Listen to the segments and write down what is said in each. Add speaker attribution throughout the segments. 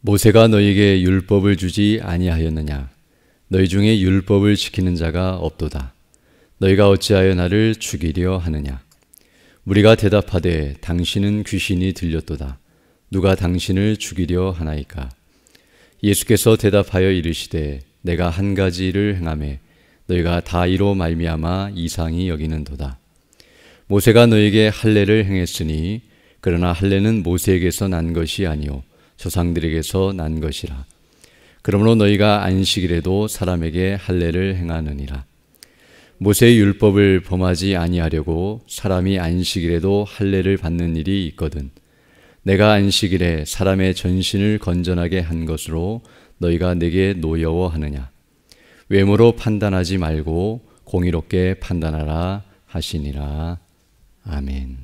Speaker 1: 모세가 너희에게 율법을 주지 아니하였느냐? 너희 중에 율법을 지키는 자가 없도다. 너희가 어찌하여 나를 죽이려 하느냐? 무리가 대답하되 당신은 귀신이 들렸도다. 누가 당신을 죽이려 하나이까? 예수께서 대답하여 이르시되 내가 한 가지 일을 행하매 너희가 다 이로 말미암아 이상히 여기는도다. 모세가 너희에게 할례를 행했으니 그러나 할례는 모세에게서 난 것이 아니요 조상들에게서 난 것이라. 그러므로 너희가 안식일에도 사람에게 할례를 행하느니라. 모세의 율법을 범하지 아니하려고 사람이 안식일에도 할례를 받는 일이 있거든. 내가 안식일에 사람의 전신을 건전하게 한 것으로 너희가 내게 노여워하느냐? 외모로 판단하지 말고 공의롭게 판단하라 하시니라. 아멘.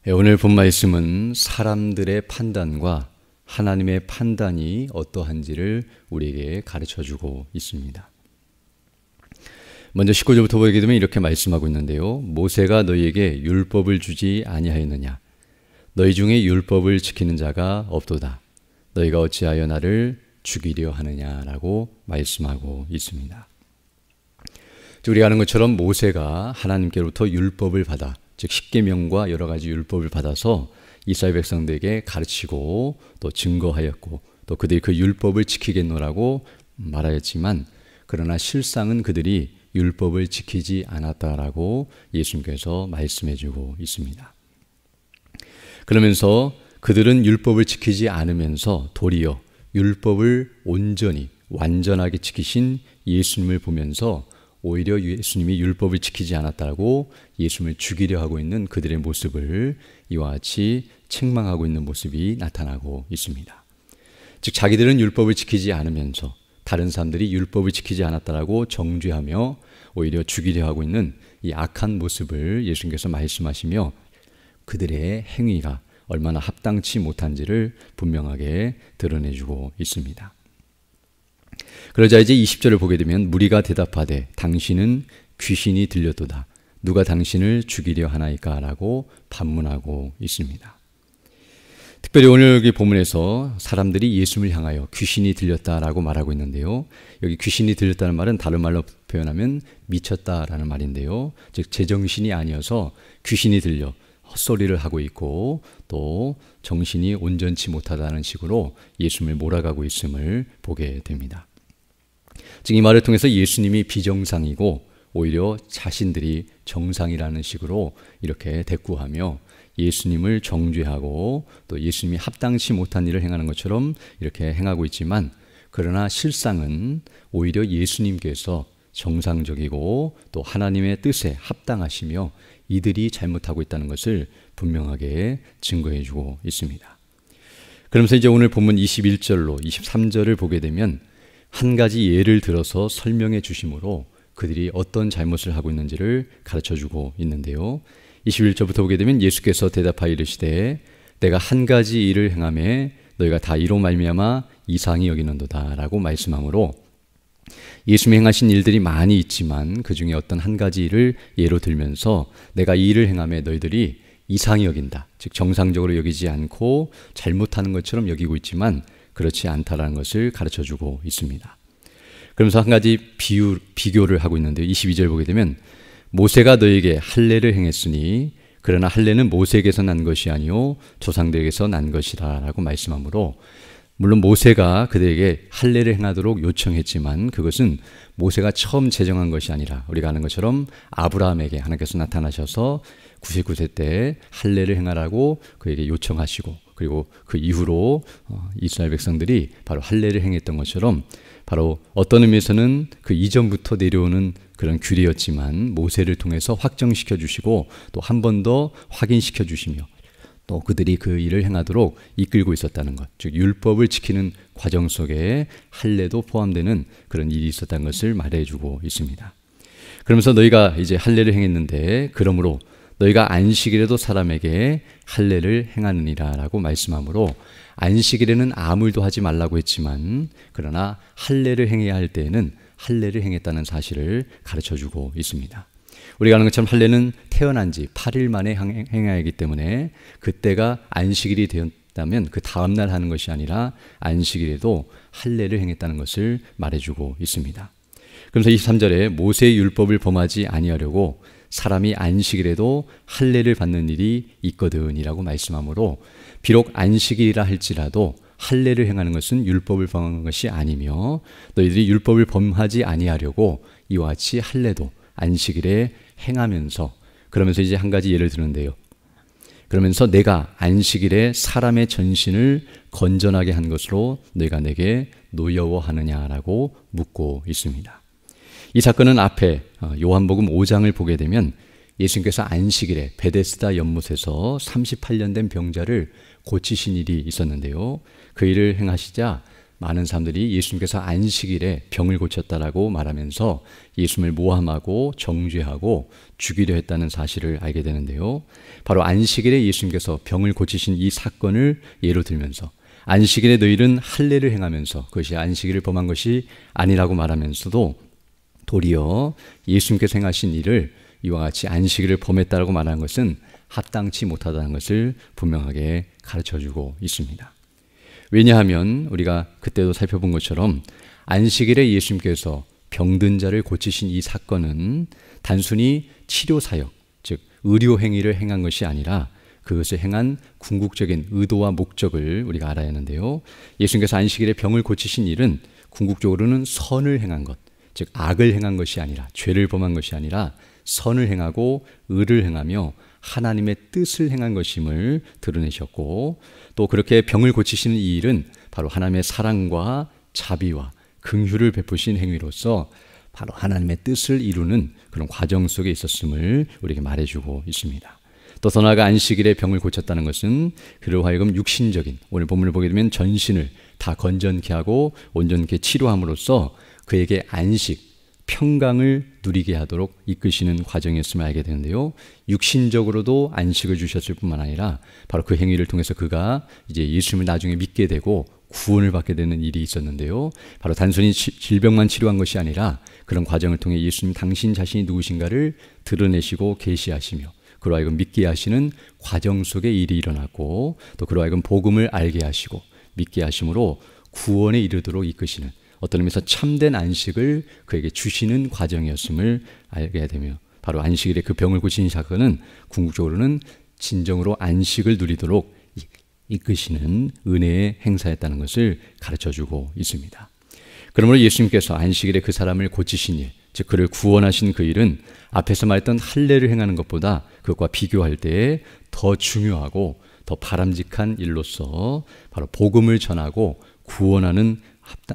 Speaker 1: 오늘 본 말씀은 사람들의 판단과 하나님의 판단이 어떠한지를 우리에게 가르쳐주고 있습니다. 먼저 19절부터 보게 되면 이렇게 말씀하고 있는데요. 모세가 너희에게 율법을 주지 아니하였느냐? 너희 중에 율법을 지키는 자가 없도다. 너희가 어찌하여 나를 죽이려 하느냐라고 말씀하고 있습니다. 우리가 아는 것처럼 모세가 하나님께로부터 율법을 받아, 즉 십계명과 여러 가지 율법을 받아서 이스라엘 백성들에게 가르치고 또 증거하였고 또 그들이 그 율법을 지키겠노라고 말하였지만, 그러나 실상은 그들이 율법을 지키지 않았다라고 예수님께서 말씀해주고 있습니다. 그러면서 그들은 율법을 지키지 않으면서 도리어 율법을 온전히 완전하게 지키신 예수님을 보면서 오히려 예수님이 율법을 지키지 않았다고 예수님을 죽이려 하고 있는 그들의 모습을 이와 같이 책망하고 있는 모습이 나타나고 있습니다. 즉 자기들은 율법을 지키지 않으면서 다른 사람들이 율법을 지키지 않았다라고 정죄하며 오히려 죽이려 하고 있는 이 악한 모습을 예수님께서 말씀하시며 그들의 행위가 얼마나 합당치 못한지를 분명하게 드러내주고 있습니다. 그러자 이제 20절을 보게 되면 무리가 대답하되 당신은 귀신이 들렸도다. 누가 당신을 죽이려 하나이까? 라고 반문하고 있습니다. 특별히 오늘 여기 본문에서 사람들이 예수님을 향하여 귀신이 들렸다라고 말하고 있는데요. 여기 귀신이 들렸다는 말은 다른 말로 표현하면 미쳤다라는 말인데요. 즉 제정신이 아니어서 귀신이 들려 헛소리를 하고 있고 또 정신이 온전치 못하다는 식으로 예수님을 몰아가고 있음을 보게 됩니다. 즉 이 말을 통해서 예수님이 비정상이고 오히려 자신들이 정상이라는 식으로 이렇게 대꾸하며 예수님을 정죄하고 또 예수님이 합당치 못한 일을 행하는 것처럼 이렇게 행하고 있지만, 그러나 실상은 오히려 예수님께서 정상적이고 또 하나님의 뜻에 합당하시며 이들이 잘못하고 있다는 것을 분명하게 증거해 주고 있습니다. 그러면서 이제 오늘 본문 21절로 23절을 보게 되면 한 가지 예를 들어서 설명해 주심으로 그들이 어떤 잘못을 하고 있는지를 가르쳐 주고 있는데요. 21절부터 보게 되면 예수께서 대답하여 이르시되 내가 한 가지 일을 행하매 너희가 다 이로 말미암아 이상히 여기는도다 라고 말씀하므로 예수님이 행하신 일들이 많이 있지만 그 중에 어떤 한 가지 일을 예로 들면서 내가 이 일을 행하매 너희들이 이상히 여긴다, 즉 정상적으로 여기지 않고 잘못하는 것처럼 여기고 있지만 그렇지 않다라는 것을 가르쳐주고 있습니다. 그러면서 한 가지 비교를 하고 있는데 22절 보게 되면 모세가 너에게 할례를 행했으니 그러나 할례는 모세에게서 난 것이 아니요 조상들에게서 난 것이라 라고 말씀하므로, 물론 모세가 그들에게 할례를 행하도록 요청했지만 그것은 모세가 처음 제정한 것이 아니라 우리가 아는 것처럼 아브라함에게 하나님께서 나타나셔서 99세 때 할례를 행하라고 그에게 요청하시고, 그리고 그 이후로 이스라엘 백성들이 바로 할례를 행했던 것처럼 바로 어떤 의미에서는 그 이전부터 내려오는 그런 규례였지만 모세를 통해서 확정시켜 주시고 또 한 번 더 확인시켜 주시며 또 그들이 그 일을 행하도록 이끌고 있었다는 것, 즉 율법을 지키는 과정 속에 할례도 포함되는 그런 일이 있었다는 것을 말해주고 있습니다. 그러면서 너희가 이제 할례를 행했는데 그러므로 너희가 안식일에도 사람에게 할례를 행하느니라 라고 말씀하므로, 안식일에는 아무 일도 하지 말라고 했지만 그러나 할례를 행해야 할 때에는 할례를 행했다는 사실을 가르쳐주고 있습니다. 우리가 아는 것처럼 할례는 태어난 지 8일 만에 행해야 하기 때문에 그때가 안식일이 되었다면 그 다음날 하는 것이 아니라 안식일에도 할례를 행했다는 것을 말해주고 있습니다. 그래서 23절에 모세의 율법을 범하지 아니하려고 사람이 안식일에도 할례를 받는 일이 있거든이라고 말씀하므로 비록 안식일이라 할지라도 할례를 행하는 것은 율법을 범하는 것이 아니며 너희들이 율법을 범하지 아니하려고 이와 같이 할례도 안식일에 행하면서 그러면서 이제 한 가지 예를 드는데요. 그러면서 내가 안식일에 사람의 전신을 건전하게 한 것으로 너희가 내게 노여워하느냐라고 묻고 있습니다. 이 사건은 앞에 요한복음 5장을 보게 되면 예수님께서 안식일에 베데스다 연못에서 38년 된 병자를 고치신 일이 있었는데요. 그 일을 행하시자 많은 사람들이 예수님께서 안식일에 병을 고쳤다라고 말하면서 예수님을 모함하고 정죄하고 죽이려 했다는 사실을 알게 되는데요. 바로 안식일에 예수님께서 병을 고치신 이 사건을 예로 들면서 안식일에 너희는 할례를 행하면서 그것이 안식일을 범한 것이 아니라고 말하면서도 도리어 예수님께서 행하신 일을 이와 같이 안식일을 범했다라고 말하는 것은 합당치 못하다는 것을 분명하게 가르쳐주고 있습니다. 왜냐하면 우리가 그때도 살펴본 것처럼 안식일에 예수님께서 병든 자를 고치신 이 사건은 단순히 치료 사역, 즉 의료 행위를 행한 것이 아니라 그것을 행한 궁극적인 의도와 목적을 우리가 알아야 하는데요. 예수님께서 안식일에 병을 고치신 일은 궁극적으로는 선을 행한 것, 즉 악을 행한 것이 아니라 죄를 범한 것이 아니라 선을 행하고 의를 행하며 하나님의 뜻을 행한 것임을 드러내셨고 또 그렇게 병을 고치시는 이 일은 바로 하나님의 사랑과 자비와 긍휼을 베푸신 행위로서 바로 하나님의 뜻을 이루는 그런 과정 속에 있었음을 우리에게 말해주고 있습니다. 또 더 나아가 안식일에 병을 고쳤다는 것은 그로 하여금 육신적인 오늘 본문을 보게 되면 전신을 다 건전케 하고 온전케 치료함으로써 그에게 안식, 평강을 누리게 하도록 이끄시는 과정이었음을 알게 되는데요. 육신적으로도 안식을 주셨을 뿐만 아니라 바로 그 행위를 통해서 그가 이제 예수님을 나중에 믿게 되고 구원을 받게 되는 일이 있었는데요. 바로 단순히 질병만 치료한 것이 아니라 그런 과정을 통해 예수님 당신 자신이 누구신가를 드러내시고 계시하시며 그로 하여금 믿게 하시는 과정 속에 일이 일어났고 또 그로 하여금 복음을 알게 하시고 믿게 하심으로 구원에 이르도록 이끄시는 어떤 의미에서 참된 안식을 그에게 주시는 과정이었음을 알게 되며 바로 안식일에 그 병을 고치신 사건은 궁극적으로는 진정으로 안식을 누리도록 이끄시는 은혜의 행사였다는 것을 가르쳐주고 있습니다. 그러므로 예수님께서 안식일에 그 사람을 고치신 일, 즉 그를 구원하신 그 일은 앞에서 말했던 할례를 행하는 것보다 그것과 비교할 때에 더 중요하고 더 바람직한 일로서 바로 복음을 전하고 구원하는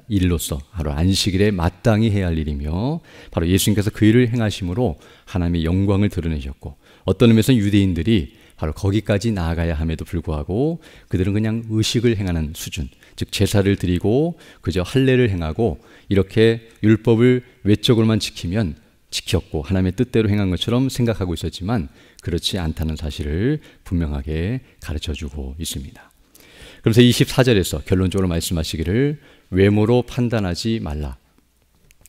Speaker 1: 일로서 바로 안식일에 마땅히 해야 할 일이며 바로 예수님께서 그 일을 행하심으로 하나님의 영광을 드러내셨고 어떤 의미에서는 유대인들이 바로 거기까지 나아가야 함에도 불구하고 그들은 그냥 의식을 행하는 수준, 즉 제사를 드리고 그저 할례를 행하고 이렇게 율법을 외적으로만 지키면 지켰고 하나님의 뜻대로 행한 것처럼 생각하고 있었지만 그렇지 않다는 사실을 분명하게 가르쳐주고 있습니다. 그래서 24절에서 결론적으로 말씀하시기를 외모로 판단하지 말라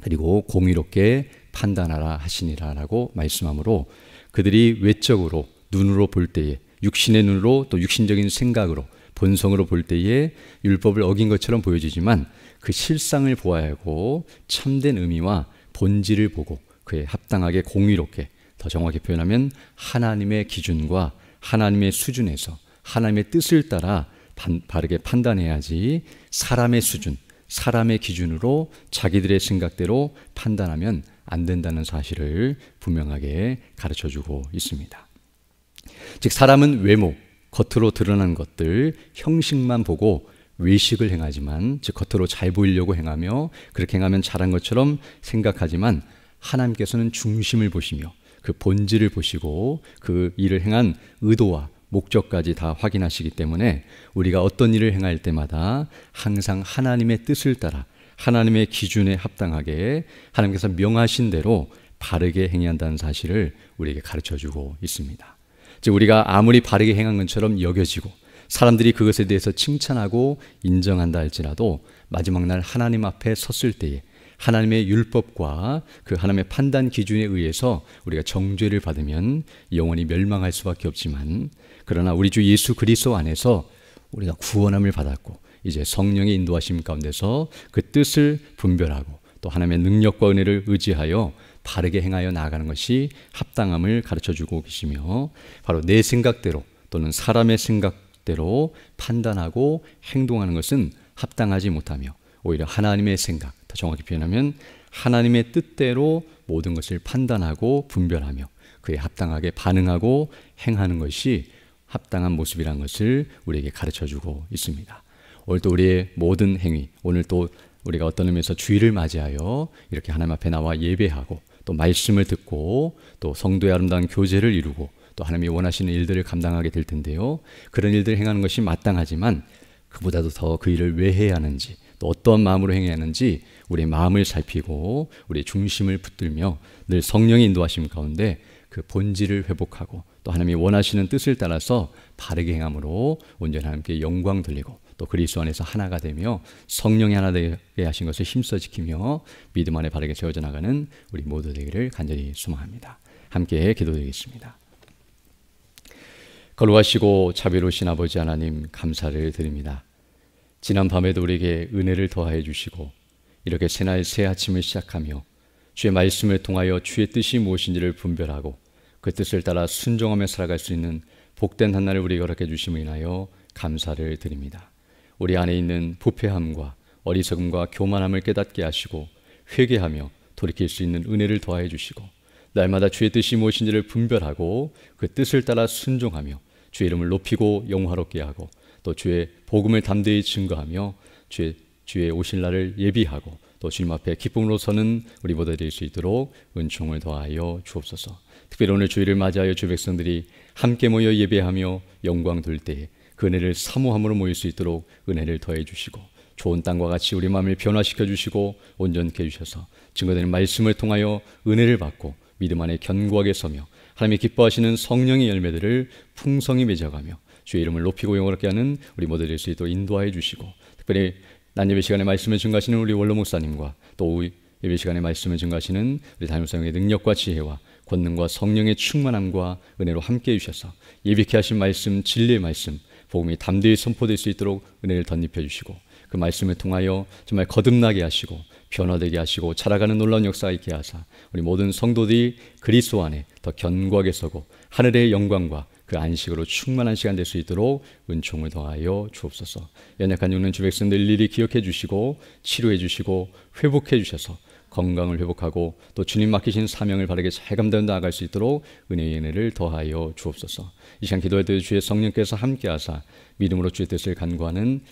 Speaker 1: 그리고 공의롭게 판단하라 하시니라 라고 말씀하므로 그들이 외적으로 눈으로 볼 때에 육신의 눈으로 또 육신적인 생각으로 본성으로 볼 때에 율법을 어긴 것처럼 보여지지만 그 실상을 보아야 하고 참된 의미와 본질을 보고 그에 합당하게 공의롭게 더 정확히 표현하면 하나님의 기준과 하나님의 수준에서 하나님의 뜻을 따라 바르게 판단해야지 사람의 수준, 사람의 기준으로 자기들의 생각대로 판단하면 안 된다는 사실을 분명하게 가르쳐주고 있습니다. 즉 사람은 외모, 겉으로 드러난 것들, 형식만 보고 외식을 행하지만 즉 겉으로 잘 보이려고 행하며 그렇게 행하면 잘한 것처럼 생각하지만 하나님께서는 중심을 보시며 그 본질을 보시고 그 일을 행한 의도와 목적까지 다 확인하시기 때문에 우리가 어떤 일을 행할 때마다 항상 하나님의 뜻을 따라 하나님의 기준에 합당하게 하나님께서 명하신 대로 바르게 행해야 한다는 사실을 우리에게 가르쳐주고 있습니다. 즉 우리가 아무리 바르게 행한 것처럼 여겨지고 사람들이 그것에 대해서 칭찬하고 인정한다 할지라도 마지막 날 하나님 앞에 섰을 때에 하나님의 율법과 그 하나님의 판단 기준에 의해서 우리가 정죄를 받으면 영원히 멸망할 수밖에 없지만, 그러나 우리 주 예수 그리스도 안에서 우리가 구원함을 받았고 이제 성령의 인도하심 가운데서 그 뜻을 분별하고 또 하나님의 능력과 은혜를 의지하여 바르게 행하여 나아가는 것이 합당함을 가르쳐주고 계시며, 바로 내 생각대로 또는 사람의 생각대로 판단하고 행동하는 것은 합당하지 못하며 오히려 하나님의 생각, 더 정확히 표현하면 하나님의 뜻대로 모든 것을 판단하고 분별하며 그에 합당하게 반응하고 행하는 것이 합당한 모습이라는 것을 우리에게 가르쳐주고 있습니다. 오늘 또 우리의 모든 행위, 오늘 또 우리가 어떤 의미에서 주일을 맞이하여 이렇게 하나님 앞에 나와 예배하고 또 말씀을 듣고 또 성도의 아름다운 교제를 이루고 또 하나님이 원하시는 일들을 감당하게 될 텐데요, 그런 일들을 행하는 것이 마땅하지만 그보다도 더 그 일을 왜 해야 하는지, 또 어떠한 마음으로 행해야 하는지 우리의 마음을 살피고 우리의 중심을 붙들며 늘 성령의 인도하심 가운데 그 본질을 회복하고 또 하나님이 원하시는 뜻을 따라서 바르게 행함으로 온전히 하나님께 영광 돌리고 또 그리스도 안에서 하나가 되며 성령이 하나 되게 하신 것을 힘써 지키며 믿음 안에 바르게 세워져 나가는 우리 모두 되기를 간절히 소망합니다. 함께 기도드리겠습니다. 거룩하시고 자비로우신 아버지 하나님, 감사를 드립니다. 지난 밤에도 우리에게 은혜를 더하여 주시고 이렇게 새날 새 아침을 시작하며 주의 말씀을 통하여 주의 뜻이 무엇인지를 분별하고 그 뜻을 따라 순종하며 살아갈 수 있는 복된 한날을 우리에게 허락해 주심을 인하여 감사를 드립니다. 우리 안에 있는 부패함과 어리석음과 교만함을 깨닫게 하시고 회개하며 돌이킬 수 있는 은혜를 더하여 주시고 날마다 주의 뜻이 무엇인지를 분별하고 그 뜻을 따라 순종하며 주의 이름을 높이고 영화롭게 하고 또 주의 복음을 담대히 증거하며 주의 오실 날을 예비하고 또 주님 앞에 기쁨으로 서는 우리 모두 될 수 있도록 은총을 더하여 주옵소서. 특별히 오늘 주일을 맞이하여 주 백성들이 함께 모여 예배하며 영광 돌 때에 그 은혜를 사모함으로 모일 수 있도록 은혜를 더해 주시고 좋은 땅과 같이 우리 마음을 변화시켜 주시고 온전케 해주셔서 증거되는 말씀을 통하여 은혜를 받고 믿음 안에 견고하게 서며 하나님이 기뻐하시는 성령의 열매들을 풍성히 맺어가며 주의 이름을 높이고 영화롭게 하는 우리 모두 될 수 있도록 인도하여 주시고, 특별히 낮 예배 시간에 말씀을 증거하시는 우리 원로 목사님과 또 오후 예배 시간에 말씀을 증거하시는 우리 담임성의 능력과 지혜와 권능과 성령의 충만함과 은혜로 함께해 주셔서 예비케 하신 말씀, 진리의 말씀, 복음이 담대히 선포될 수 있도록 은혜를 덧입혀 주시고 그 말씀을 통하여 정말 거듭나게 하시고 변화되게 하시고 자라가는 놀라운 역사가 있게 하사 우리 모든 성도들이 그리스도 안에 더 견고하게 서고 하늘의 영광과 그 안식으로 충만한 시간 될 수 있도록 은총을 더하여 주옵소서. 연약한 육는 주 백성들 일일이 기억해 주시고 치료해 주시고 회복해 주셔서 건강을 회복하고 또 주님 맡기신 사명을 바르게 잘 감당해 나아갈 수 있도록 은혜의 은혜를 더하여 주옵소서. 이 시간 기도할 때 주의 성령께서 함께하사 믿음으로 주의 뜻을 간구하는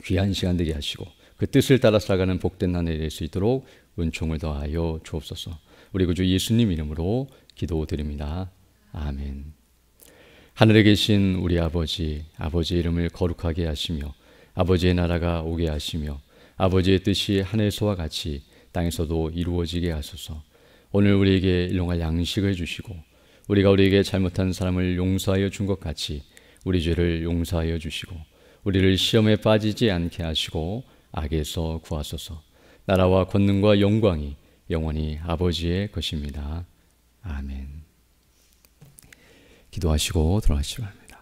Speaker 1: 귀한 시간 되게 하시고 그 뜻을 따라 살아가는 복된 한 해 될 수 있도록 은총을 더하여 주옵소서. 우리 구주 예수님 이름으로 기도드립니다. 아멘. 하늘에 계신 우리 아버지, 아버지의 이름을 거룩하게 하시며 아버지의 나라가 오게 하시며 아버지의 뜻이 하늘에서와 같이 땅에서도 이루어지게 하소서. 오늘 우리에게 일용할 양식을 주시고 우리가 우리에게 잘못한 사람을 용서하여 준 것 같이 우리 죄를 용서하여 주시고 우리를 시험에 빠지지 않게 하시고 악에서 구하소서. 나라와 권능과 영광이 영원히 아버지의 것입니다. 아멘. 기도하시고 들어가시기 바랍니다.